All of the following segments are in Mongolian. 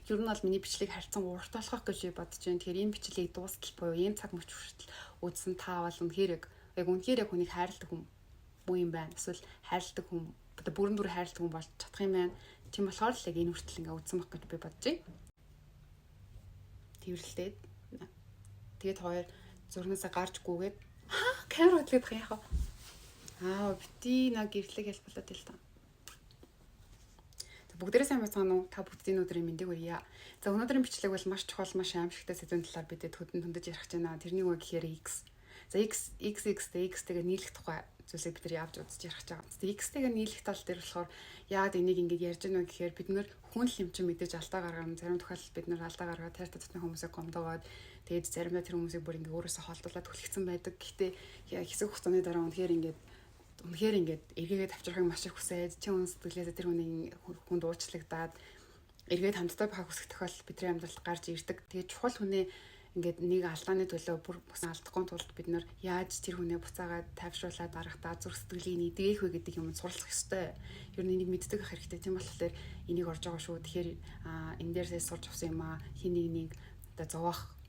Ер нь бол миний бичлэгийг харьцан урт болгох гэж бодож байна. Тэгэхээр энэ бичлэгийг дуустал буюу ийм цаг мөч хүртэл үзсэн та бол үнэхээр яг хүнийг хайрладаг хүн юм байна. Эсвэл хайрладаг хүн бүрэн дүр хайрладаг хүн болж чадах юм байна. Тийм болохоор л яг энэ хүртэл ингээ үзсэн баг гэж би бодож байна. Тэрвэрлээд тэгээд хоёр зурнаасаа гарч гүгээд камера хөдлөд байгаа яах вэ? Бити нэг гэрлэг хэлбэлээд л та. Бүгдээрээ сайн байцгаана уу? Та бүгдийн өдрийн мэндийг хүргье. За өнөөдрийн бичлэг бол маш чухал, маш аимшигтай сэдвийн талаар бидэд хөдөж ярих гэж байна. Тэрний үг гэхээр X. За X-тэйгээ нийлэх тухай зүйлсийг бид нар явж үзэж ярих гэж байгаа. X-тэйгээ нийлэх тал дээр болохоор яагаад энийг ингэж ярьж байна вэ гэхээр бид нэр хүн л хэмжин мэдээж алдаа гаргана. Зарим тохиолдолд бид нэр алдаа гаргаад таартай дотны хүмүүсээ гомдоогоод тэгээд заримдаа тэр хүмүүсийг бүр ингэ өөрөөсөө холдуулаад түлхэгцэн байдаг. Гэхдээ хэсэг хугацааны дараа үнэхээр ингээд эргээгээд авчрахыг маш их хүсээд чи хүн сэтгэлээсээ тэр хүнд уучлагдаад эргээд хамтдаа байхыг хүсэх тохиолдол бидний амьдралд гарч ирдэг. Тэгээд чухал хүнээ ингээд нэг алдааны төлөө бүр бүсэн алдахгүй тулд бид нар яаж тэр хүнээ буцаагаад тайвшруулаад дарахдаа зүрх сэтгэлийн эдгээх вэ гэдэг юм сурлах ёстой. Ер нь энийг мэддэг ах хэрэгтэй. Тийм болохоор энийг орж байгаа шүү. Тэгэхээр энэ дээрээ сурч авсан юм аа. Хин нэг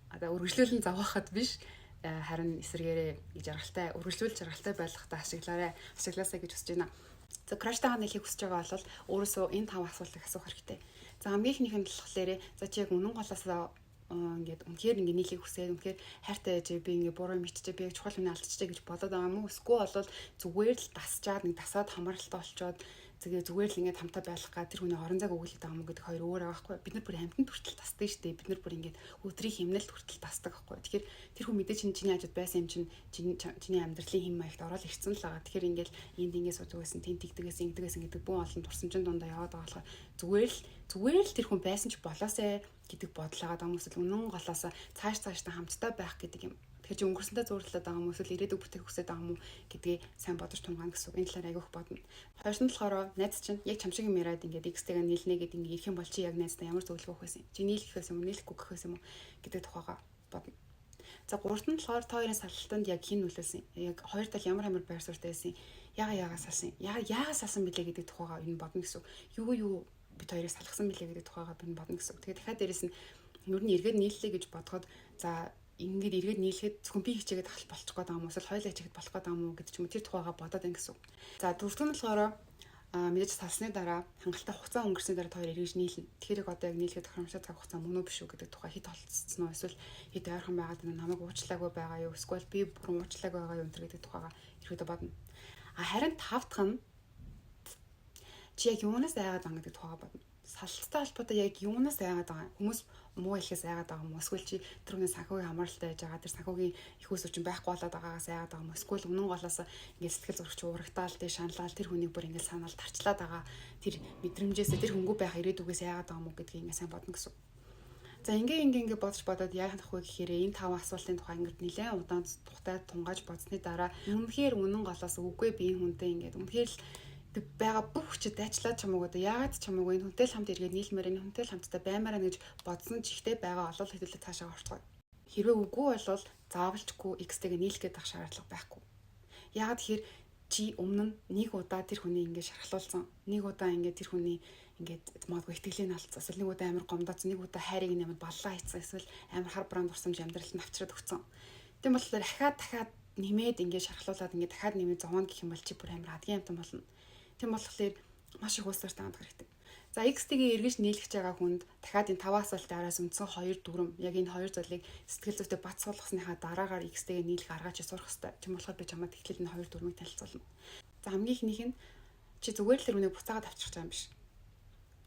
үргэлжлүүлэн зовооход биш. Харин эсрэгээрээ жаргалтай үргэлжлүүл жаргалтай байлгахтаа ашиглаасаа гэж хүсэж байна. За краш тагаа нэлийг хүсэж байгаа бол өөрөөсөө энэ 5 асуултыг асуух хэрэгтэй. За хамгийн ихнийх нь болохоор за чи яг үнэн голоосоо ингээд үнэхээр ингээ нийлхийг хүсээд үнэхээр хайртай байж би ингээ буруу мэдчихээ би яг чухал хүнээ алдчихжээ гэж бодоод байгаа юм уу? Эсвэл бол зүгээр л дасчаад нэг дасаад хамааралтай болчоод зүгээр л ингээд хамтаа байх га тэр хүний орон зайг өгүүлээд байгаа юм гэдэг хоёр өөр байгаа байхгүй. Бид нар бүр амьтанд хүртэл тасдаг шүү дээ. Бид нар бүр ингээд өдрийн хэмнэлд хүртэл тасдаг байхгүй. Тэгэхээр тэр хүн мэдээ чиний хажууд байсан юм чиний амьдралын хэм маягт ороод ирсэн л байгаа. Тэгэхээр ингээд энд ингээд сууж байсан тэн тэгдэгээс гэдэг бүх олон турсамжийн дундаа яваад байгаа болохоор зүгээр л тэр хүн байсан ч болоосай гэдэг бодлоогаа хүмүүс л үнэн голоосоо цаашдаа хамтдаа байх гэдэг юм. Тэгэхээр чи өнгөрсөндөө зуурлаад байгаа хүмүүс л ирээдүг бүтээх хүсэж байгаа юм уу гэдгийг сайн бодож тунгаана гэсэн үг. Энэ талаар айгүйх бодно. Хоёрт нь болохоор найз чинь яг чамшиг юм яриад ингээд X-тэйгээ нийлнэ гэдэг ингээд ирэх юм бол чи яг найздаа ямар зөвлөгөө өгөх байсан? Чи нийлэхээс юм уу, нийлэхгүй гэхээс юм уу гэдэг тухайга бодно. За гуравт нь болохоор та хоёрын салхалтанд яг хин нөлөөлсөн. Яг хоёр тал ямар байр суурьтай байсан? Яагаад салсан? Яагаад салсан билээ гэдэг тухайга энэ бодно гэсэн үг. Юу бид хоёрыг салгасан билээ гэдэг тухайга би бодно гэсэн үг. Тэгээд дахиад дээрэс нь ер нь эргээд нийллээ гэж бодоход за ингээд эргээд нийлэхэд зөвхөн би хичээгээд ахал болчих гээд байгаа юм уу эсвэл хоёулаа хичээгээд болох гээд байгаа юм уу гэдэг ч юм уу тэр тухайга бодоод байна гэсэн үг. За дөрөвт нь болохоор мэдээж салсны дараа хангалттай хугацаа өнгөрсөний дараа та хоёр эргэж нийлнэ. Тэгэхээр яг одоо яг нийлэхэд тохиромжтой цаг хугацаа мөн үү биш үү гэдэг тухай хэд толцсон уу эсвэл хэд ойрхон байгаад намайг уучлаагүй байгаа юу эсвэл би бүрэн уучлаагүй байгаа юу энэ гэдэг тухайга ирэхэд бодно. Харин тавтах нь чи яг юунаас айгаад байгаа гэдэг тухайга бодно. Салцтай холбоотой яг юунаас айгаад байгаа хүмүүс муу хэлхээс айгаад байгаа юм уу эсвэл чи тэр хүний санхүүгийн хамааралтай байж байгаа тэр санхүүгийн их ус өчн байхгүй болоод байгаагаас айгаад байгаа юм уу эсвэл үнэн голоос ингээд сэтгэл зурагч урагтаал тий шаналал тэр хүнийг бүр ингээд санаал тарчлаад байгаа тэр мэдрэмжээс тэр хөнгөө байх ирээдүгээс айгаад байгаа юм уу гэдгийг ингээд сайн бодно гэсэн. За ингээд бодоод яах вэ гэхээр энэ 5 асуултын тухай ингээд нэлээд удаан тухтай тунгааж бодсны дараа үнэхээр үнэн голоос үгүй би энэ хүнтэй ингээд үнэхээр л байгаа бүх хүчтэй дайчлаад чамаагүй одоо яагаад чамаагүй энэ хүнтэй л хамт эргээд нийлмээр энэ хүнтэй л хамтдаа баймаараа гэж бодсон ч ихтэй байгаа олол хэдүүлээ цаашаа орцгоо. Хэрвээ үгүй бол заавалчгүй X-тэйгээ нийлэх гэдэг шаардлага байхгүй. Яагаад тэгэхээр чи өмнө нь нэг удаа тэр хүний ингээд шархлуулсан. Нэг удаа ингээд тэр хүний ингээд магадгүй ихтгэлийн алдсан. Эсвэл нэг удаа амар гомдоцсон, нэг удаа хайрыг нэмээд баллаа хийцэн. Эсвэл амар хар бранд урсамж амьдралд нь авчираад өгсөн. Тийм болохоор дахиад нэмээд ингээд шархлуулаад ингээд дахиад нэмээд зовоно гэх юм бол чи бүр амар адгийн амтан болно. Тийм болохоор маш их уусаар таамаг хэрэгтэй. За X-тэйгээ эргэж нийлэх байгаа хүнд дахиад энэ 5 асуултын араас үндсэн 2 дүрм яг энэ 2 зүйлийг сэтгэл зүйтэй бат суулгасныхаа дараагаар X-тэйгээ нийлэх аргаач сурах хэрэгтэй. Тийм болохоор би чамд тэгэхээр энэ 2 дүрмийг танилцуулна. За хамгийн ихнийх нь чи зүгээр л тэр хүнийг буцаагаад авчирч байгаа юм биш.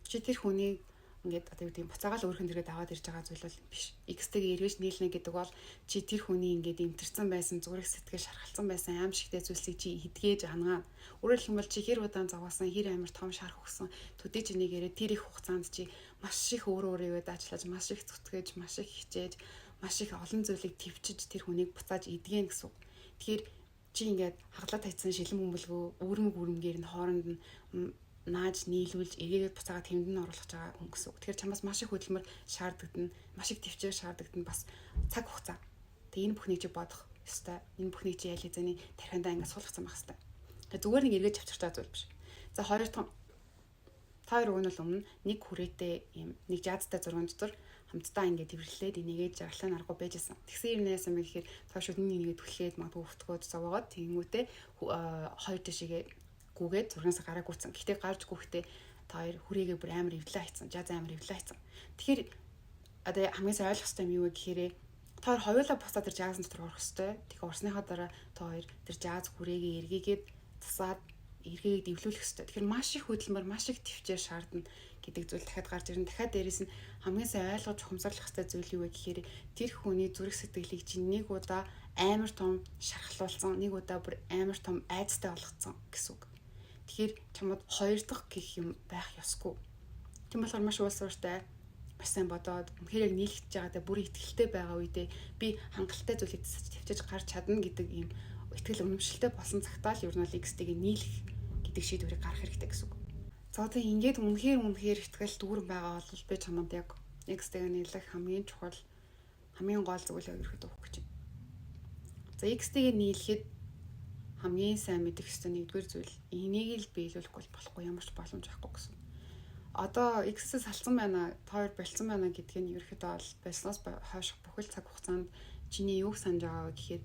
Чи тэр хүнийг ингээд одоо юу гэдэг буцаагаал өөрхөн дэргээд аваад ирж байгаа зүйл бол биш. X-тэйгээ эргэж нийлнэ гэдэг бол чи тэр хүний ингээд имтэрсэн байсан, зүрх сэтгэл шархалсан байсан аим шигтэй зүйлсийг чи хидгээж ангаа. Өөрөөр хэлбэл чи хэр удаан зовоосон, хэр амар том шарх өгсөн, төдий чинийг яриад тэр их хугацаанд чи маш их өөрийгөө даажлаж, маш их зүтгэж, маш их хичээж, маш их олон зүйлийг твчиж тэр хүнийг буцааж идэгэн гэсэн үг. Тэгэхээр чи ингээд хаглаад хайцсан шилэн бөмбөлгөө үүрмгээр нь хооронд нь нааж нийлүүлж эргээгээд буцаагаад тэмдэн оруулах байгаа хүн гэсэн үг. Тэгэхээр чамаас маш их хөдөлмөр шаардлагдан, маш их төвчээр шаардлагдан бас цаг хугацаа. Тэгээ энэ бүхнийг чи бодох ёстой. Энэ бүхнийг чи ял хэзээний тархиндаа ингээд суулгацсан байх ёстой. Тэгээ зүгээр нэг эргэж авчирч байгаа зүйл биш. За хоёрт Та хоёр өгнөл өмнө нэг хүрээтэй юм нэг жазтай зургийн дотор хамтдаа ингээд дэвэрлээд энийгээ жаргалын арга байжсэн. Тэгсэн юм яасан бэ гэхээр та шууд нэгээ түлхээд магадгүй өвтгөөд зовоогоод тэнгүүтээ хоёр тишээгээ гүгээд зургаас гараа гүйтсэн. Гэхдээ гарч гүэхдээ та хоёр хүрээгээ бүр амар эвлээ хайцсан. Жаз амар эвлээ хайцсан. Тэгэхээр одоо хамгийн сайн ойлгох хэрэгтэй юм юу вэ гэхээр та хоёр хоёулаа буцаад тэр жазн дотор орох хэрэгтэй. Тэгэхээр орсныхаа дараа та хоёр тэр жаз хүрээгээ эргээгээд засаад эргээгээд эвлүүлэх хэрэгтэй. Тэгэхээр маш их хөдөлмөр, маш их төвчээр шаардна гэдэг зүйл дахиад гарч ирнэ. Дахиад дээрэс нь хамгийн сайн ойлгож ухамсарлах хэрэгтэй зүйл юу вэ гэхээр тэр хүний зүрх сэтгэлийг чинь нэг удаа амар том шархлуулсан, нэг удаа бүр амар том айцтай болгоцсон гэсэн үг. Тэгэхээр чамд хоёр дахь гэх юм байх ёсгүй. Тийм болохоор маш уулсууртай маш сайн бодоод үнэхээр яг нийлж байгаадаа бүр ихтгэлтэй байгаа үедээ би хангалттай зүйлийг тавьчих гарч чадна гэдэг ийм итгэл үнэмшилтэй болсон цагтаа л ер нь бол X-тэйг нийлэх гэдэг шийдвэрийг гаргах хэрэгтэй гэсэн үг. За одоо ингээд үнэхээр итгэл дүүрэн байгаа бол би чамд яг X-тэйг нийлэх хамгийн чухал хамгийн гол зүйлээ ерөөхдөө өгөх гэж байна. За X-тэйг нийлэхэд хамгийн сайн мэдэх ёстой нэгдүгээр зүйл энийг л биелүүлэхгүй болохгүй ямар ч боломж байхгүй гэсэн. Одоо X-с салсан байна, тоор болцсон байна гэдгийг ерөөхдөө бол болсноос хойш бүхэл цаг хугацаанд чиний юуг санаж байгаа гэхээр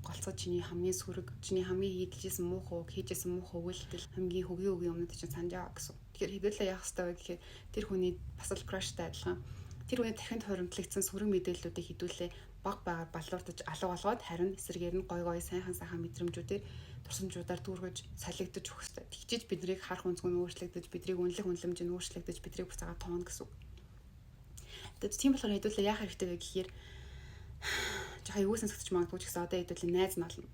голцоо чиний хамгийн сүрэг, чиний хамгийн хийдэлжсэн муухай үг, хийжсэн муухай үйлдэл, хамгийн хөгийн өмнөд чинь санаж байгаа гэсэн. Тэгэхээр хэдүүлээ яах ёстой вэ гэхээр тэр хүний бас л краштай адилхан. Тэр хүний тархинд хуримтлагдсан сүрэг мэдээллүүдийг хэдүүлээ баг багаар балуурдаж алга болгоод харин эсрэгээр нь гой сайхан мэдрэмжүүдээр турсамжуудаар дүүргэж солигдож өгөх ёстой. Тэгчиж биднийг харах өнцгөө нь өөрчлөгдөж, биднийг үнэлэх үнэлэмж нь өөрчлөгдөж, биднийг буцаага тоон гэсэн үг. Тэгээд тийм болохоор хэдүүлээ яах хэрэгтэй вэ гэхээр жахаа юу сонсогдож магадгүй ч гэсэн одоо хэдүүлээ найз нь олно.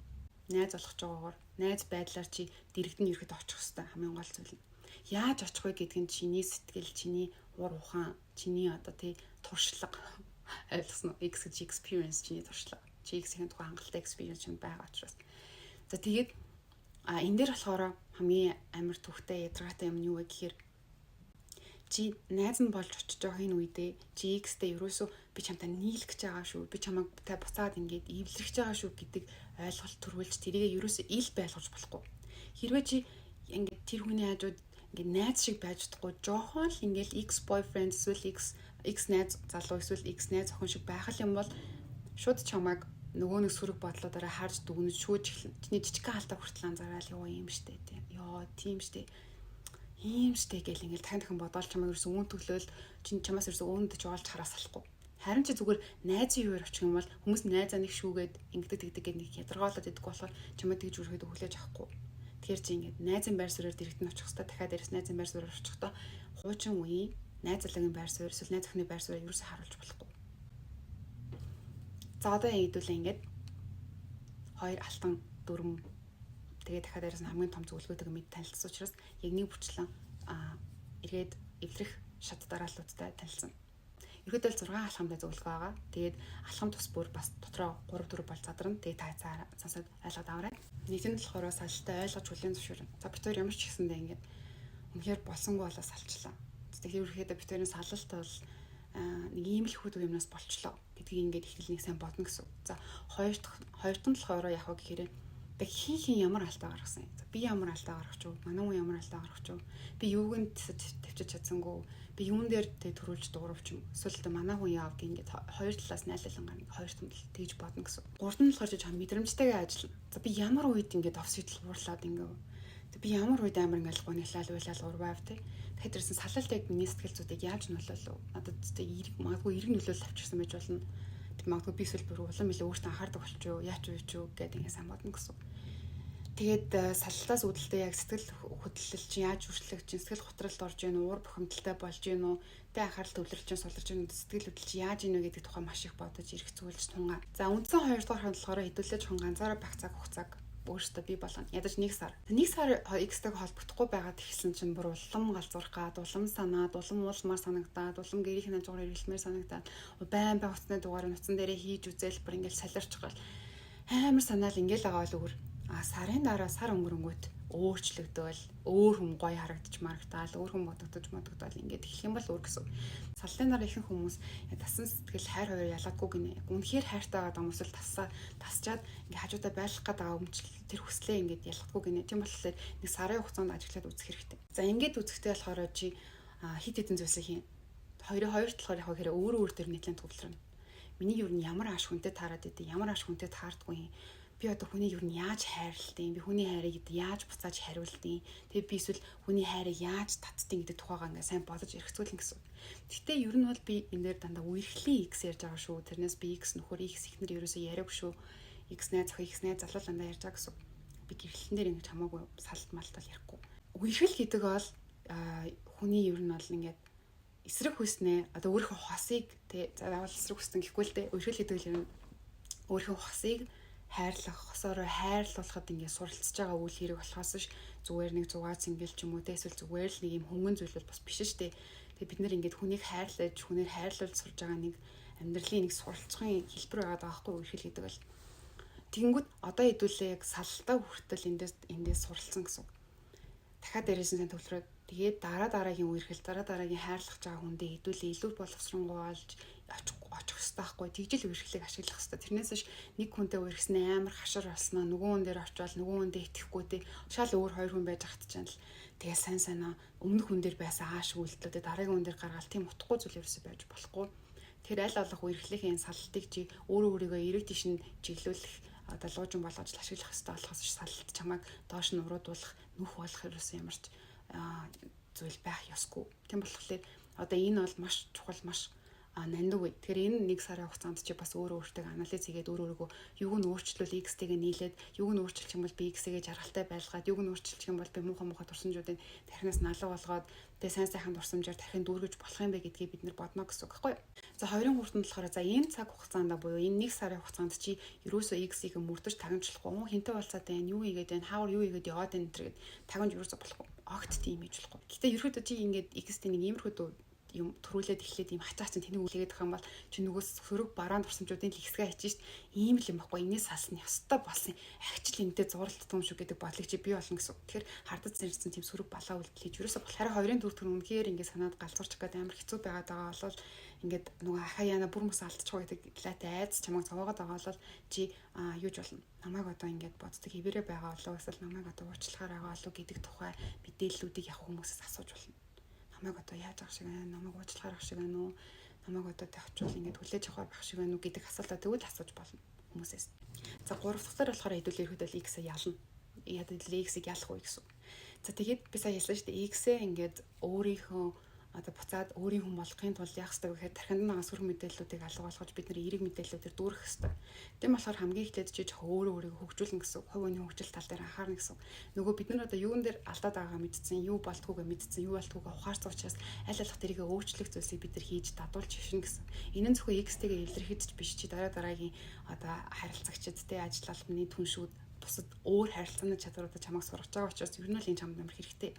Найз олгож байгаагаар найз байдлаар чи дэрэгдэн ирэхэд очих ёстой хамгийн гол зүйл нь. Яаж очих вэ гэдг нь чиний сэтгэл, чиний ур ухаан, чиний одоо тий туршлага ойлгосноо X гэж experience чиний туршлага. Чи X-ийн тухай хангалттай experience чинь байгаа учраас. За тэгээд энэ дээр болохоор хамгийн амар төвхтэй ядаргаатай юм нь юу вэ гэхээр чи найз нь болж очиж байгаа энэ үедээ чи X-тэй ерөөсөө би чамтай нийлэх гэж байгаа шүү. Би чамайг та буцаад ингээд эвлэрэх гэж байгаа шүү гэдэг ойлголт төрүүлж тэрийг ерөөсөө ил байлгаж болохгүй. Хэрвээ чи ингээд тэр хүний хажууд ингээд найз шиг байж чадахгүй жоохон л ингээд X boyfriend эсвэл X найз залуу эсвэл X найз охин шиг байх юм бол шууд чамайг нөгөө нэг сүрэг бодлоодаараа харж дүгнэж шүүж эхэлнэ. Чиний жижигхэн алдаа хүртэл анзаараад ёо юм штэ тийм. Ёо тийм штэ. Ийм штэ гэл ингээл дахин бодоол чамайг ерөөсөө үүн төглөөл чинь чамаас ерөөсөө үүнд ч оолж хараас салахгүй. Харин чи зүгээр найзын юуэр очих юм бол хүмүүс найзаа нэг шүүгээд ингээд тэгдэг нэг ядаргаалаад идэх болохоор чамайг тэгж өрхөд өглөөж авахгүй. Тэгэхээр чи ингээд найзын байр суурьаар дэрэгдэн очих хэвээр дахиад дээрээс найзын байр суурьаар очихдоо хуучин үеийн найз залуугийн байр суурь эсвэл найз охины байр суурьаа ерөөсөө харуулж болохгүй. За одоо хэдүүлээ ингээд хоёр алтан дүрм тэгээд дахиад дээрээс нь хамгийн том зөвлөгөөтэйг мэд танилцсан учраас яг нэг бүрчлэн эргээд эвлэрэх шат дарааллуудтай танилцсан. Ерөөдөө 6 алхамтай зөвлөгөө байгаа. Тэгээд алхам тус бүр бас дотроо 3 4 бол задарна. Тэгээд та цаасаад ойлгоод аваарай. Нийтэнд болохоор салтай ойлгож хүлээн зөвшөөрнө. За бид хоёр ямар ч гэсэндээ ингээд үнэхээр болсонгүй болоо салчлаа. Тэгэхээр ерөөдөө бид хоёрын салалт бол нэг ийм л хөдөө юмнаас болчлоо гэдгийг ингээд ихнэлнийг сайн бодно гэсэн. За хоёр дахь нь болохоор яг гэхээр би хин ямар алдаа гаргасан. За би ямар алдаа гаргах вэ? Манай хүн ямар алдаа гаргах вэ? Би юуг нь тавьчих чадсангүй. Би юун дээр төрүүлж дуурвч юм. Эсвэл манай хүн яав гингээд хоёр талаас найлалангаа нэг хоёр томдол тэгж бодно гэсэн. Гурав нь болохоор жоо мэдрэмжтэйгээ ажиллана. За би ямар үед ингээд офсидл уурлаад ингээд би ямар үед амар ингээд гониглал уйлал урвав те. Тэгэхээр тэрсэн салалтыг миний сэтгэл зүйдийг яаж нөлөөлөв? Надад магадгүй эрг нөлөөлөл авчихсан байж болно. Магадгүй би эсвэл бүр улам илүү өөртөө анхаардаг болчих юу, яач вэ ч юу гэдэг ингээд сайн бодно гэсэн. Тэгээд саллтаас үүдэлтэй яг сэтгэл хөдлөл чинь яаж өөрчлөгдөж чинь сэтгэл готролд орж ийн уур бухимдалтай болж ийн үү тэ анхаарал төвлөрч чинь суларч ийн сэтгэл хөдлөл чинь яаж ийн вэ гэдэг тухай маш их бодож ирэх зүйлж тунгаа. За үндсэн хоёр дахь болохоор хэдүүлээ чон ганцаараа байх цаг хугацааг өөрөөсөө бий болгоно. Ядаж 1 сар. 1 сар X-тэйг холбогдохгүй байгаад ихсэн чинь бүр улам галзуурах гад, улам санаад, улам уулмаар санагдаад, улам гэрийн хажуугаар ирэлмээр санагдаад, байн хуцны дугаар нуцсан дээрээ хийж үзэл бүр ингээл салирч гал. Амар санаал ингээл байгаа бол өөр. Сарын дараа сар өнгөрөнгөт өөрчлөгдөөл өөр хүм гоё харагдаж марагдаал өөр хүм бодогдол ингээд эхлэх юм бол өөр гэсэн. Саллын дараа ихэнх хүмүүс тасан сэтгэл хайр хоёр ялгаагүй гинэ. Үнэхээр хайртай байгаа хүмүүс л тасчаад ингээд хажуудаа байлгах гэдэг өмчл тэр хүслээ ингээд ялгаагүй гинэ. Тийм болохоор нэг сарын хугацаанд ажиглаад үзэх хэрэгтэй. За ингээд үзэхдээ болохоор чи хит хитэн зүйлсийг хийн. Хоёрт болохоор яг хэрэг өөр төр нийтлэн төвлөрнө. Миний юу нь ямар аш хүнтэй таарад идэв, ямар аш хүнтэй таардгүй юм. Би одоо хүний юу нь яаж хайрлалтыг, би хүний хайрыг яаж буцааж хариултыг, тэгээ би эсвэл хүний хайрыг яаж татдгийг гэдэг тухайгаа ингээ сайн бодож эргэцүүлнэ гэсэн. Гэхдээ ер нь бол би энэ дээр дандаа үерхлийн X ярьж байгаа шүү. Тэрнээс би X нөхөр X ихнэр ерөөсөө яриаггүй шүү. X найз охин X найз залуу дандаа ярьж байгаа гэсэн. Би гэрэлтэн дээр ингэж хамаагүй салт малтал ярихгүй. Үерхэл гэдэг бол хүний ер нь бол ингээд эсрэг хүснээ одоо өөрийнхөө хосыг заавал эсрэг хүснэ гэхгүй л дээ. Үерхэл гэдэг нь өөрийнхөө хосыг хайрлах, хосоороо хайрлуулахад ингээд суралцж байгаа үйл хэрэг болохоос ш зүгээр нэг зугаац ингээл ч юм уу те эсвэл зүгээр л нэг юм хөнгөн зүйл бол бас биш шүү дээ. Тэгээ бид нэр ингээд хүнийг хайрлаж, хүнээр хайрлуулж сурж байгаа нэг амьдралын нэг суралцахын хэлбэр байгаа даахгүй үерхэл гэдэг бол. Тэгэнгүүт одоо хэдүүлээ яг саллтаа хүртэл эндээс суралцсан гэсэн. Дахиад дээрээс нь төвлөрөөд тэгээд дараагийн үерхэл дараагийн хайрлах байгаа хүндээ хэдүүлээ илүү боловсронгуй олж очих хэрэгтэй байхгүй. Тэгжил үерхлийг ашиглах хэрэгтэй. Тэрнээс ш нэг хүнтэй үерхсэн амар хашир болсноо нөгөө хүн дээр очивол нөгөө хүндээ итгэхгүй те шал өөр хоёр хүн байж хатчихсан л тэгээ сайн сайнаа өмнөх хүн дээр байсан ааш үйлдэлүүдээ дараагийн хүн дээр гаргаал тийм утгагүй зүйл ерөөсөй байж болохгүй. Тэр аль болох үерхлийнхээ салтыг чи өөрийгөө эрэг тийш нь чиглүүлэх одоо луужин болгож ашиглах хэрэгтэй болохоос салт чамайг доош нь уруудуулах нүх болох ерөөсөө ямарч зүйл байх ёсгүй. Тийм болохоор одоо энэ бол маш чухал маш нандин үе. Тэгэхээр энэ нэг сарын хугацаанд чи бас өөртөө анализ хийгээд өөрийгөө юуг нь өөрчлөл X-тэйгээ нийлээд юуг нь өөрчилчих юм бол би X-гээ жаргалтай байлгаад юуг нь өөрчилчих юм бол би муухай дурсамжуудыг тархинаас налуу болгоод тэгээ сайн сайхан дурсамжаар тархин дүүргэж болох юм бэ гэдгийг бид нар бодно гэсэн үг байхгүй юу? За 20 хүртэнд болохоор за энэ цаг хугацаанд буюу энэ нэг сарын хугацаанд чи ерөөсөө X-ийг мөрдөж тагнажлахгүй хинтээ болцоод байна юу хийгээд байна хаагур юу хийгээд яваад байна гэдэргээд тагнаж ерөөсөө болохгүй. Огт тийм хийж болохгүй. Гэтэ ерөөдөө чи ингээд X-тэй нэг иймэрхүү юм төрүүлээд эхлээд юм хачаач тэнийг үлээгээд байгаа юм бол чи нөгөөс сөрөг бараан турсамжуудын л ихсгээ хийчих шít ийм л юм баггүй энэс салсны ёстой болсон агчл энэтэй зуралт том шүү гэдэг бодлыг чи бий болно гэсэн. Тэгэхээр хардаж зэрэгсэн тийм сөрөг балаа үйлдэл хийж ерөөсө болохоор хоёрын төр үнэхээр ингээд санаад галзуурч гэдэг амар хэцүү байгаад байгаа бол ингээд нөгөө ахаа яна бүр мөс алдчих гэдэг лайтай айц чамайг зовоогоод байгаа бол чи юуж болно намайг одоо ингээд боддог хэвээрээ байгаа болоо эсвэл намайг одоо уучлахаар байгаа болоо гэдэг тухай мэдээллүүдийг явах хүмүүсээс асууж болно. Намайг одоо яаж авах шиг байна? Намайг уучлахаар авах шиг байна уу? Намайг одоо тавьчвал ингээд хүлээж авах байх шиг байна уу гэдэг асуултаа тэгвэл асууж болно хүмүүсээс. За 3 дахь талаар болохоор хэдүүл ирэхэд X-ийг ялна. Яг л X-ийг ялах уу гэсэн. За тэгээд би сая хэлсэн шүү дээ. X-ээ ингээд өөрийнхөө одоо буцаад өөрийн хүн болохын тулд яах ёстой гэхээр тархинд байгаа сөрөг мэдээллүүдийг алга болгож бид нар эерэг мэдээллүүдээр дүүрэх ёстой. Тийм болохоор хамгийн эхлээд чи өөрийгөө хөгжүүлнэ гэсэн. Хувь хүний хөгжил тал дээр анхаарна гэсэн. Нөгөө бид нар одоо юун дээр алдаад байгаагаа мэдсэн, юу болтгоогаа мэдсэн, юу болтгоогаа ухаарсан учраас аль болох тэрийг өөрчлөх зүйлсийг бид нар хийж дадуулж хишнэ гэсэн. Энэ нь зөвхөн X-тэйгээ илэрхэд ч биш чи дараагийн одоо харилцагчид те ажил албаны түншүүд бусад өөр харилцааны чадваруудад чамайг сургаж байгаа учраас ер нь л энэ чамд амар хэрэгтэй.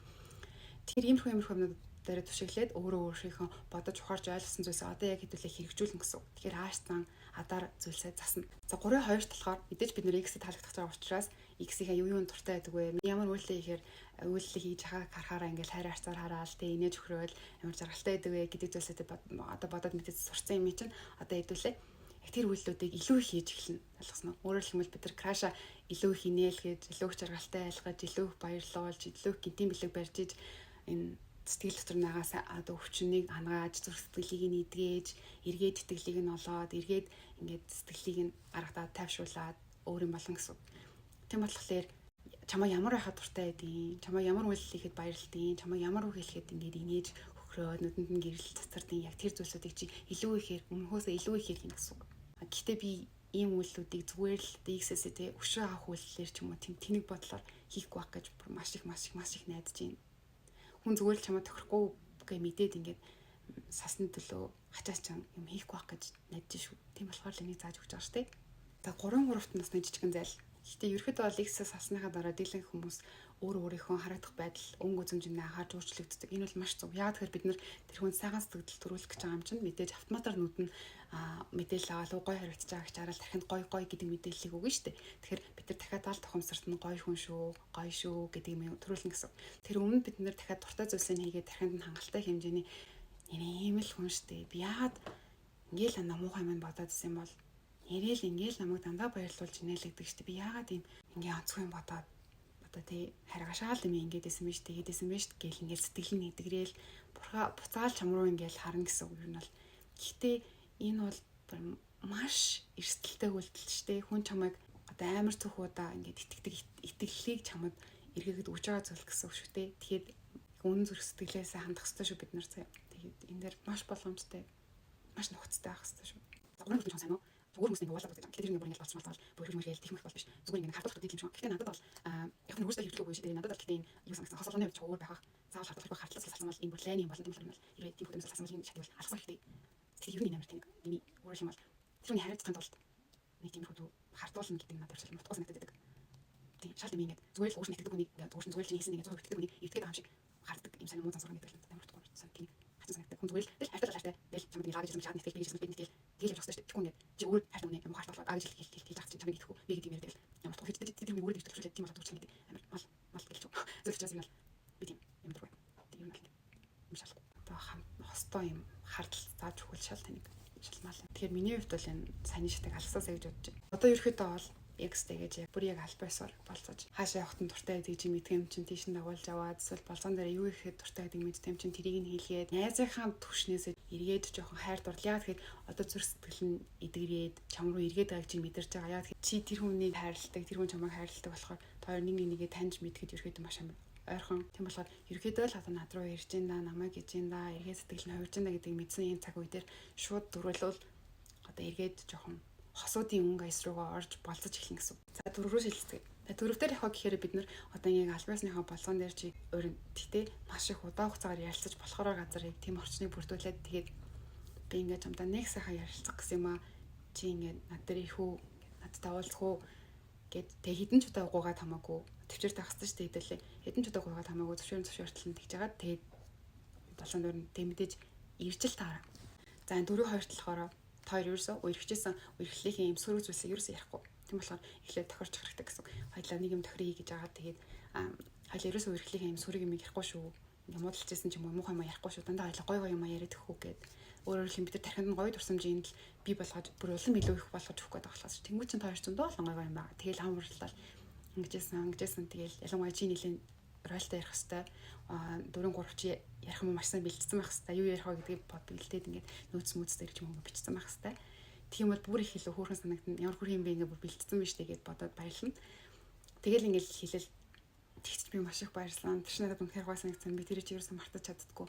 Тэгэхээр иймэрхүү юмнууд дээр түшиглээд өөрийнхөө бодож ухаарч ойлгосон зүйлсээ одоо яг хэдүүлээ хэрэгжүүлнэ гэсэн. Тэгэхээр аашсан адаар зүйлсээ засна. За 3-2 талаар мэдээж бид нэр X-ийг таалагдах байгаа учраас X-ийн юу дуртай байдаг вэ? Ямар үйлдэл ихээр үйлдэл хийж харахаараа ингээл хайр харцаар хараал тэ инээж өхрөөл ямар жаргалтай байдаг вэ гэдэг зүйлсээ одоо бодоод мэдээж сурцсан юм чинь одоо хэдүүлээ яг тэр үйлдэлүүдийг илүү их хийж эхэлнэ. Ойлгосноо. Өөрөөр хэлбэл бид нар краша илүү их инээл гэж, илүү их жаргалтай айлгаж, илүү их баярлуулж, илүү их гинтийн бэлэг барьж иж энэ сэтгэл дотор нагаас одоо өвчнийг хангааж, зүрх сэтгэлийг нь эдгээж, эргээд итгэлийг нь олоод, эргээд ингээд сэтгэлийг нь аргадаад тайвшруулад өөр юм болно гэсэн. Тийм болохоор чамаа ямар байхад дуртай байдیں۔ Чамаа ямар үйлдэл хийхэд баярлдیں۔ Чамаа ямар үг хэлэхэд ингээд инээж хөхрөө нүдэнд нь гэрэл цацардیں۔ Яг тэр зүйлсүүдийг чи илүү ихээр өмнөхөөсөө илүү ихээр хийнэ гэсэн. Гэхдээ би ийм үйлдэлүүдийг зүгээр л DXS тэ өшөө авах үйлдэлээр ч юм уу тийм тэнэг бодлоор хийхгүй байх гэж маш их найдаж байна. Хүн зүгээр л чамаа тохирохгүй гэ мэдээд ингээд сасны төлөө хачаач чам юм хийхгүй байх гэж найдаж шүү. Тийм болохоор л энийг зааж өгч байгаа шүү дээ. За 3-3 насны жижигэн зайл. Гэхдээ ерөөхдөө бол X-с сасныхаа дараа дийлэнх хүмүүс өөрийнхөө харагдах байдал, өнгө үзэмжинд анхаарч өөрчлөгддөг. Энэ бол маш зөв. Яг тэгэхээр бид нэр тэр хүнд сайхан сэтгэл төрүүлэх гэж байгаа юм чинь мэдээж автоматар нүд нь мэдээлэл аваад гой харагдаж байгаа гэж хараад дахинд гой гэдэг мэдээллийг өгнө шүү дээ. Тэгэхээр бид нар дахиад аль тухамсарт нь гой хүн шүү, гой шүү гэдэг юм төрүүлнэ гэсэн. Тэр өмнө бид нэр дахиад дуртай зүйлсээ хийгээд тархинд нь хангалттай хэмжээний ийм л хүн шүү дээ. Би яагаад ингээл ана муухай юм бодоод ирсэн юм бол ингээл намайг дандаа баярлуулж инээлэгдэг шүү дээ. Би яагаад ийм ингийн онцгүй юм бодоод одоо тий харгашаал юм ингээд исэн биш тэгээд исэн биш гэл ингээд сэтгэл нь идэгрээл буцаал чам руу ингээд харна гэсэн үг юм бол гэхдээ энэ бол маш эрсдэлтэй үйлдэл шүү дээ. Хүн чамайг одоо амар цөх удаа ингээд итгэлийг чамд эргээгээд өгч байгаа зүйл гэсэн үг шүү дээ. Тэгэхээр үнэн зүрх сэтгэлээсээ хандах хэрэгтэй шүү бид нар заяа. Тэгээд энэ дээр маш боломжтой, маш нухацтай байх хэрэгтэй шүү. За гурван хэлбэр сайн уу? Зүгээр хүмүүсийн буулаад үзэж байгаа. Тэгэхээр энэ бүр ингэж болцсон болтол бүр хөрмөргээл тийх мэх бол биш. Зүгээр ингэ хардуулах гэдэг юм шиг. Гэхдээ надад бол яг нь өөрөөсөө хэрэглэх үгүй шүү дээ. Надад бол гэхдээ энэ юу санагсан хосолгоны үед чуур байх. Заавал хардуулах хартлаас салсан бол энэ бүр лайны юм болно юм бол ирээд тийм хүмүүс салсан бол энэ шатвал алхсан хэрэгтэй. Тэгэхээр юу нэмэр тэнэг. Миний өөрөөр юм бол тэрний хариуцлагын тулд нэг тийм хөө хардуулна гэдэг надад ерөөсөө утгаас надад байдаг. Тийм шал юм ингэ зүгээр л өөрснө итгэдэг үнийг зүгээр л хийсэн ингэ зүгээр итгэдэг үнийг итгэдэг аим шиг хардаг юм сайн муу зансурган гэдэг л амар утгагүй сан тийм хацсан санагддаг. Хүн зүгээр л хайртай тэгэл чамд нэг лагаж шаад нэтгэл бийжсэн бид тэгэл явах хэрэгтэй шүү дээ. Чи өөр хайртай үнийг юм хартуулаад агаж хэл хацсан чамд итгэхгүй би гэдэг юм яриад ямар утгагүй ч тийм өөр итгэж тийм болоод үрчилж гэдэг амар мал гэлж зөв ч юм бол би тийм юм дургүй. Тийм юм л юм шал одоо хостой юм хардл зааж өгвөл шал танийг шалмал. Тэгэхээр миний хувьд бол энэ сайн шатыг алсаасаа гэж бодож байна. Одоо ерөөхдөө бол X тэгэж бүр яг албаасаар болцож хаашаа явахт нь дуртай гэдэг чи мэдгэм чин тийш нь дагуулж аваад эсвэл болцон дээр юу ихэд дуртай гэдэг мэдгэм чин тэрийг нь хийлгээд найзынхаа түвшнээсээ эргээд жоохон хайр дурлаа гэхэд одоо зүрх сэтгэл нь эдгэрээд чам руу эргээд байгааг чи мэдэрч байгаа. Яг чи тэр хүнийг хайрладаг, тэр хүн чамайг хайрладаг болохоор тоор нэг нэгээ таньж мэдгэд ерөөхдөө маш амар ойрхон. Тийм болохоор ерөөхдөө л одоо над руу ирж ин да, намайг гэж ин да, эргээд сэтгэл нь хувирж ин да гэдэг мэдсэн юм цаг үе дээр шууд дөрвөлвөл одоо эргээд жоохон хосуудын өнгө айс руугаа орж болцож эхэлнэ гэсэн. За дөрөв рүү шилждэг. Дөрөв дээр явах гэхээр бид нар одоо ингэ албаасныхаа болгон дээр чи өөрөнд тэгтээ маш их удаа хугацаагаар ярилцаж болохоор газар яг тийм орчныг бүрдүүлээд тэгээд би ингэ чамдаа нэг сайхан ярилцах гэсэн юм аа. Чи ингэ над дээр их үү, надтай уулзах уу гэд тэг хідэн ч удаа гуугаад хамаагүй төвчээр тагссан шүү дээ хэдэлээ. Хідэн ч удаа гуугаад хамаагүй зөвшөөрөл нь тэгж жагаад тэгээд болгон дээр нь тэг мэдээж ирж л таараа. За энэ дөрөв хоёрт болохоор хоёр ерөөсөө үерхжсэн үерхлийнхээ юм сөрөг зүйлсийг ерөөсөө ярихгүй. Тийм болохоор эхлээд тохирч хэрэгтэй гэсэн. Хоёлаа нэг юм тохиръя гэж байгаа. Тэгээд хоёлаа ерөөсөө үерхлийнхээ юм сөрөг юм ярихгүй шүү. Ингээ муудалжсэн ч юм уу муухай юм ярихгүй шүү. Дандаа хоёлаа гой юм яриад өгөх гээд өөрөөр хэлбэл бид тархинд нь гоё дурсамжинд л бий болгож бүр улам илүү их болгож өгөх гээд байгаа болохоос тэнгуү чин хоёр ч зөндөө олон гоё юм байна. Тэгэл хам урлал ингэжсэн тэгэл ялангуяа чи нэлийн ройлтой ярих хэвээр 4-3 чи ярих юм маш сайн бэлдсэн байх хэвээр юу ярих вэ гэдгийг бод бэлдээд ингээд нөөц мөцтэй гэж юм бичсэн байх хэвээр тийм бол бүр их илүү хөөрхөн санагдана ямар хөр юм бэ ингээд бүр бэлдсэн биш тэгээд бодоод баярлна. Тэгэл ингээд хэлэл тэгч би маш их баярлалаа. Тэр чинь надад үнэхээр гой санагдсан. Би тэрийг ерөөсөө мартаж чаддаггүй.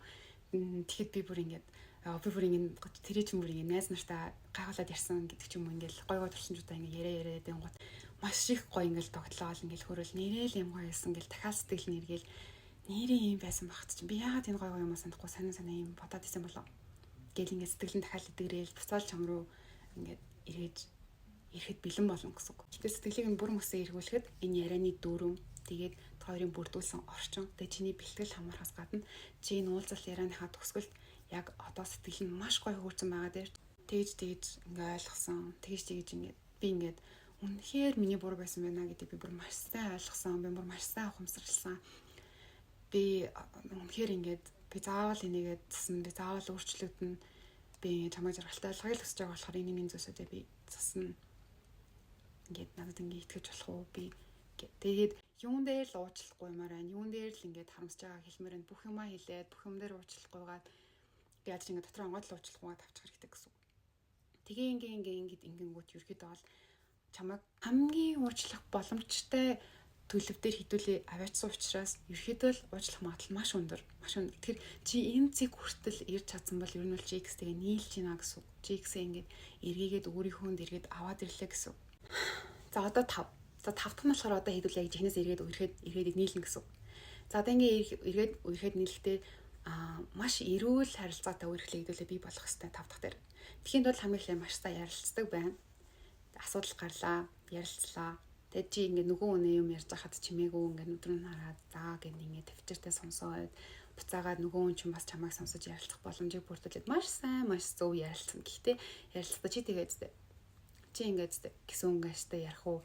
Тэгэхэд би бүр ингээд тэр чинь бүр ингээд найз нартай гайхуулаад ярьсан гэдэг ч юм уу ингээд гой туршимжуудаа ингээд яриа дэнгууд маш их гоё ингээл тогтлоол ингээл хөрөл нэрэл юм гоё байсан ингээл дахиад сэтгэл нэргээл нэрээ юм байсан багт чинь би яагаад энэ гоё юм санахгүй санаа юм бодоод исэн болоо гэл ингээд сэтгэл нь дахиад идэгрээл буцаал чам руу ингээд ирэхэд бэлэн болно гэсэн үг. Гэтэ сэтгэлийг нь бүр мөсөө эргүүлэхэд энэ ярианы дүүрэн тэгээд хоёрын бүрдүүлсэн орчин тэгээд чиний бэлтгэл хамаархаас гадна чи энэ уулзалт ярианыхаа төгсгөлд яг одоо сэтгэл нь маш гоё хөгжсөн байгаа дээр тэгж ингээд ойлгосон тэгж ингээд би ингээд үнэхээр миний буруу байсан байна гэдэг би бүр маш сайн ойлгосон. Би бүр маш сайн ухамсарласан. Би үнэхээр ингээд би заавал энийгээд засна. Би заавал өөрчлөгдөн. Би чамайг жаргалтай ойлгохыг хүсэж байгаа болохоор энэ зүйлсүүдээ би засна. Ингээд надад ингээд итгэж болох уу? Би тэгээд юун дээр л уучлахгүй юмар байна. Юун дээр л ингээд харамсаж байгаа хэлмээр байна. Бүх юмаа хэлээд бүх юм дээр уучлахгүйгээд би яаж ингээд дотор онгод л уучлахгүйгээд авчих хэрэгтэй гэсэн. Тэгээ ингээд ингэнгүүт ерөөдөө бол чамайг хамгийн уучлах боломжтой төлөв дээр хідүүлээ аваачсан учраас ерөөдөө л уучлах магадлал маш өндөр. Тэгэхээр чи энэ цэг хүртэл ирж чадсан бол ер нь бол X-тэйгээ нийлж гинэ гэсэн. X-ээ ингээд эргээгээд өөрийнхөөнд эргээд аваад ирлээ гэсэн. За одоо 5. За 5 дахь нь болохоор одоо хідүүлээ яг жинээс эргээд нийлнэ гэсэн. За одоо ингээд эргээд нийлэхдээ маш эрүүл харилцаатай үргэлжлэх хідүүлээ бий болох хэрэгтэй 5 дахь дээр. Тэхийн тулд хамгийн их маш сайн ярилцдаг байна. Асуудал гарлаа, ярилцлаа. Тэгээд чи ингээд нөгөө үнэ юм ярьж байхад чимээгүй ингээд өдрөө хараад заа гэн ингээд тавчиртай сонсоод буцаагаад нөгөө хүн чинь бас чамайг сонсож ярилцах боломжийг бүрдүүлээд маш сайн, маш зөв ярилцсан. Гэхдээ ярилцлаа чи тэгээд чи ингээд гэсэн өнгөштэй ярих уу?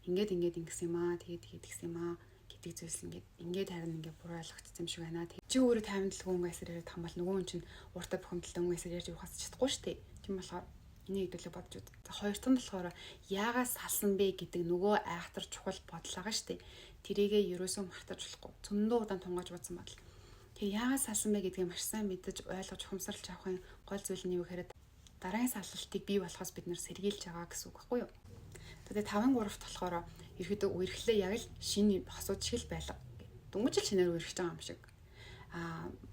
Ингээд ингэсэн юм аа, тэгээд гэсэн юм аа гэдэг зүйлс ингээд харин ингээд буруу ойлгогдсон юм шиг байна. Чи өөрөө 57 өнгөсөр яриад хамбал нөгөө хүн чинь уртаа бухимдалтай өнгөсөр ярьж явахаас чадахгүй шүү дээ. Тийм болохоор энийг хэдүүлээ бодож үз. За хоёр дахь нь болохоор яагаас салсан бэ гэдэг нөгөө айхтар чухал бодол байгаа шүү дээ. тэрийгээ ерөөсөө мартаж болохгүй. Зөндөө удаан тунгааж бодсон бодол. Тэр яагаад салсан бэ гэдгийг маш сайн мэдэж ойлгож ухамсарлаж авахын гол зүйл нь юу гэхээр дараагийн саллалтыг бий болохоос бид нэр сэргийлж байгаа гэсэн үг байхгүй юу? Тэгээд 5-3-т болохоор ерөөдөө үерхлээ яг л шинэ хосууд шиг л байлаа. Дөнгөж л шинээр үерхэж байгаа юм шиг.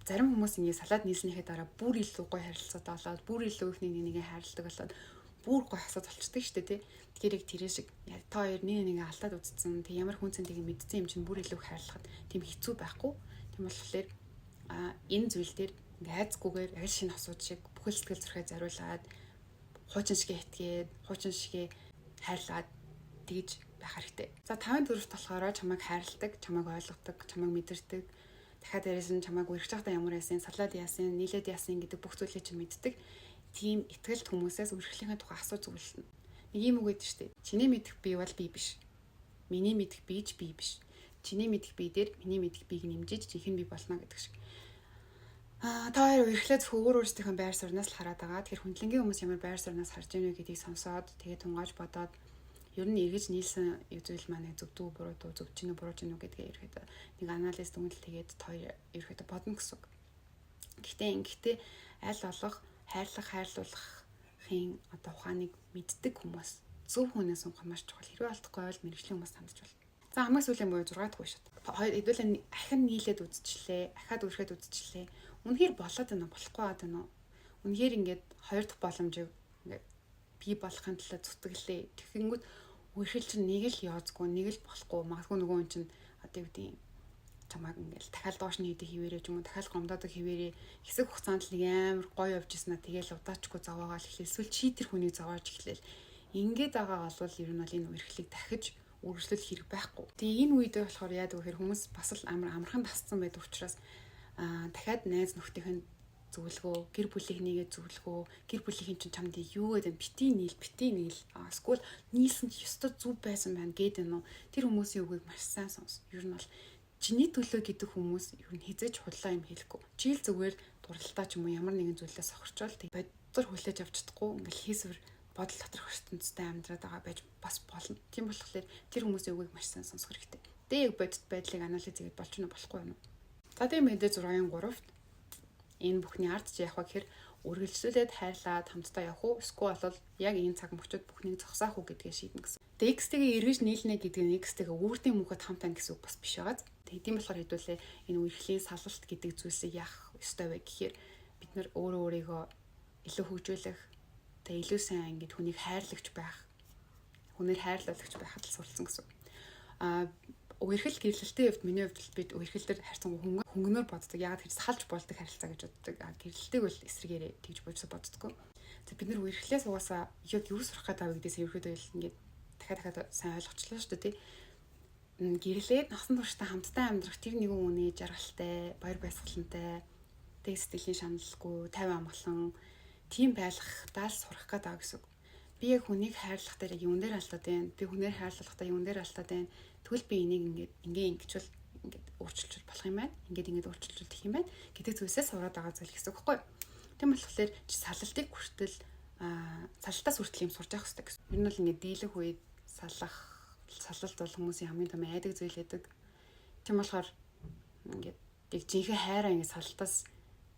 Зарим хүмүүс ингэ салаад нийлснийхээ дараа бүр илүү гоё харилцаатай болоод бүр илүү их нэгээ хайрладаг болоод бүр гоё хасаад болчдөг шүү дээ тий. Тэгэхээр яг тэрэ шиг яг та хоёр нэгээ алдаад үзсэн. Тэг ямар хүн цэнтэйг мэдсэн юм чинь бүр илүү хайрлахад тийм хэцүү байхгүй. Тийм болохоор энэ зүйл дээр ингээ айцгүйгээр яг шинэ хосууд шиг бүхэл сэтгэл зүрхээ зориулаад хуучин шигээ итгээд хуучин шигээ хайрлаад тэгж байх хэрэгтэй. За 5-4-т болохоор чамайг хайрладаг, чамайг ойлгодог, чамайг мэдэрдэг. Дахиад дээрээс нь чамайг үргэж байхдаа ямар яасан, салаад яасан, нийлээд яасан гэдэг бүх зүйлийг чинь мэддэг. Тийм итгэлт хүмүүсээс үргэлжлэхийн тухай асууж зөвлөснө. Нэг юм үг гэдэг шүү дээ. Чиний мэдэх бие бол би биш. Миний мэдэх бие ч би биш. Чиний мэдэх бие дээр миний мэдэх биеийг нэмжиж жинхэнэ би болно гэдэг шиг. Та хоёр үргэлжлээд зөвхөн өөрсдийнхөө байр сууриас л хараад байгаа. Тэгэхээр хүндлэнгийн хүмүүс ямар байр сууриас харж ийнэ гэдгийг сонсоод тэгээ тунгааж бодоод ер нь эргэж нийлсэн зүйл маань зөвдөө буруу дуу зөв чинь буруу чинь гэдгээ ерөөдөө нэг анализ дүнэл тэгээд та хоёр ерөөдөө бодно гэсэн үг. Гэхдээ аль болох хайрлуулахын ухааныг мэддэг хүмүүс зөв хүнээс сонгох маш чухал. Хэрвээ алдахгүй бол мэрэгжлийн хүмүүс тандж болно. За хамгийн сүүлийн буюу 6 дахь шат. Хоёр хэдүүлээ ахин нийлээд үзчихлээ, ахаад үргэлжлээд үзчихлээ. Үнэхээр болоод байна уу, болохгүй байна уу? Үнэхээр ингээд хоёр дахь боломжийг ингээд бий болохын тулд зүтгэлээ. Тэгэнгүүт үргэлж чинь нэг л яоцгүй, нэг л болохгүй. Магадгүй нөгөө хүн чинь одоо юу гэдэг юм чамайг ингээд дахиад доош нь хийдэг хിവэрээ ч юм уу, дахиад гомдоодаг хിവэрээ хэсэг хугацаанд нэг амар гоё явжсанаа тэгэл удаачгүй зовоогоо л эхлэв. Эсвэл чи тэр хүнийг зовоож эхлэв. Ингээд байгаа бол ер нь бол энэ үргэлжлэлийг дахиж үргэлжлэл хэрэг байхгүй. Тэгээ энэ үед болохоор яадаг вэ гэхээр хүмүүс бас л амархан тасцсан байдаг учраас дахиад найз нөхдийнх нь зөвлөгөө, гэр бүлийнхнийгээ зөвлөгөө, гэр бүлийнхэн чинь чамд юу гэдэг бити нийл. Эсвэл нийлсэн чи ёстой зүв байсан байна гэдэг нь тэр хүмүүсийн үгийг маш сайн сонс. Ер нь бол чиний төлөө гэдэг хүмүүс ер нь хизээж худлаа юм хэлэхгүй. Чи л зүгээр дуралтаа ч юм уу ямар нэгэн зүйлээс сохорчвол бодзор хүлээж авч чадахгүй ингээл хийсвэр бодол доторх ертөнцтэй амьдраад байгаа байж бас болно. Тийм болохоор тэр хүмүүсийн үгийг маш сайн сонсох хэрэгтэй. Тэг бодит байдлыг анализ хийгээд болж нь болохгүй юм. За тийм мэдээ 6-3-т энэ бүхний ард чи явах гэхээр үргэлжлүүлээд хайрлаад хамтдаа явах уу эсвэл бол яг энэ цаг мөчид бүхнийг зогсоох уу гэдгээ шийднэ гэсэн. Тэг X-тэйгээ эргэж нийлнэ гэдэг нь X-тэйгээ үүртийн мөнхөд хамт байна гэсэн үг бас биш байгааз. Тийм болохоор хэдүүлээ энэ үргэлжлийн салалт гэдэг зүйлсийг яах ёстой вэ гэхээр бид нар өөрийгөө илүү хөгжүүлэх, тэгээ илүү сайн ингэж хүнийг хайрлагч байх, хүнээр хайрлуулагч байхад л суралцсан гэсэн. Үерхэл гэрлэлтийн хувьд миний хувьд бид үерхэл дээр харьцан хөнгөнөөр боддог. Яг тэр салж болдог харилцаа гэж боддог. Гэрлэлтийг бол эсрэгээрээ тэгж боддоггүй. За бид нар үерхлээс угаасаа яг юу сурах гэдэг вэ гэдээс ерөөдөө ингээд дахиад сайн ойлгочлаа шүү дээ тий. Гэрлээд насан туршдаа хамтдаа амьдрах тэр нэгэн хүний жаргалтай, баяр баясгалантай, тэг сэтгэлийн шаналлгүй, 50 амгалан тийм байлгахдаа л сурах гэдэг гэсэн үг. Би яг хүнийг хайрлах дээр юун дээр алдаад байна? Би хүнээр хайрлуулахдаа юун дээр алдаад байна? Тэгвэл би энийг ингэжүүл ингээд өөрчилж болох юм байна. Ингээд өөрчилж гэх юм байна. Гэдэг зүйлсээ сураад байгаа зүйл гэсэн үг байхгүй юу? Тийм болохоор чи салалтыг хүртэл салалтаас хүртэл юм сурж явах хэрэгтэй гэсэн. Ер нь бол ингээд дийлэх үед салалт бол хүмүүсийн хамгийн том айдаг зүйл байдаг. Тийм болохоор ингээд яг жинхэнэ хайраа ингээд салалтаас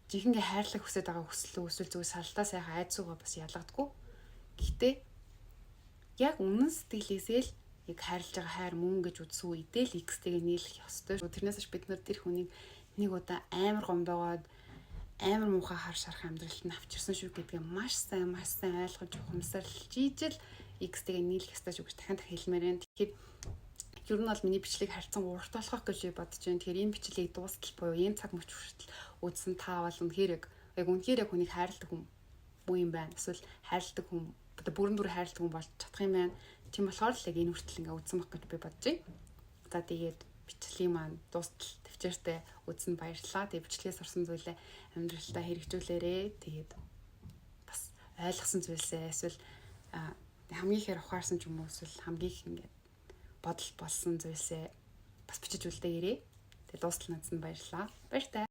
жинхэнэ хайрлах хүсэж байгаа хүслөө эсвэл зүгээр салалтаа сайхан айдсуугаа бас ялгадаггүй. Гэхдээ яг үнэн сэтгэлээсээ л яг хайрлаж байгаа хайр мөн гэж үзсэн үедээ л X-тэйгээ нийлэх ёстой. Тэрнээс ч бид нар тэр хүнийг нэг удаа амар гомдоогоод амар муухай хар шарах амьдралд нь авчирсан шүү гэдгээ маш сайн ойлгож ухамсарлж ижил X-тэйгээ нийлэх ёстой шүү гэж дахин хэлмээр байна. Тэгэхээр ер нь бол миний бичлэгийг харьцан урт болгох гэж бодож байна. Тэгэхээр энэ бичлэгийг дуустал буюу энэ цаг мөч хүртэл үзсэн та бол үнэхээр хүнийг хайрладаг хүн муу юм байна. Эсвэл хайрладаг хүн бүрэн дүр хайрладаг хүн болж чадах юм байна. Тийм болохоор л яг энэ хүртэл ингээ үзсэн баг гэж би бодож байна. За тэгээд бичлэгийн маань дуустал төвчээртэй үзсэн баярлалаа. Тэгээд бичлэгээс сурсан зүйлээ амьдралдаа хэрэгжүүлээрэй. Тэгээд бас ойлгосон зүйлсээ эсвэл хамгийн ихээр ухаарсан ч юм уу эсвэл хамгийн их ингээ бодол болсон зүйлсээ бас бичиж үлдээгээрэй. Тэгээд дуустал надад баярлалаа. Баяртай.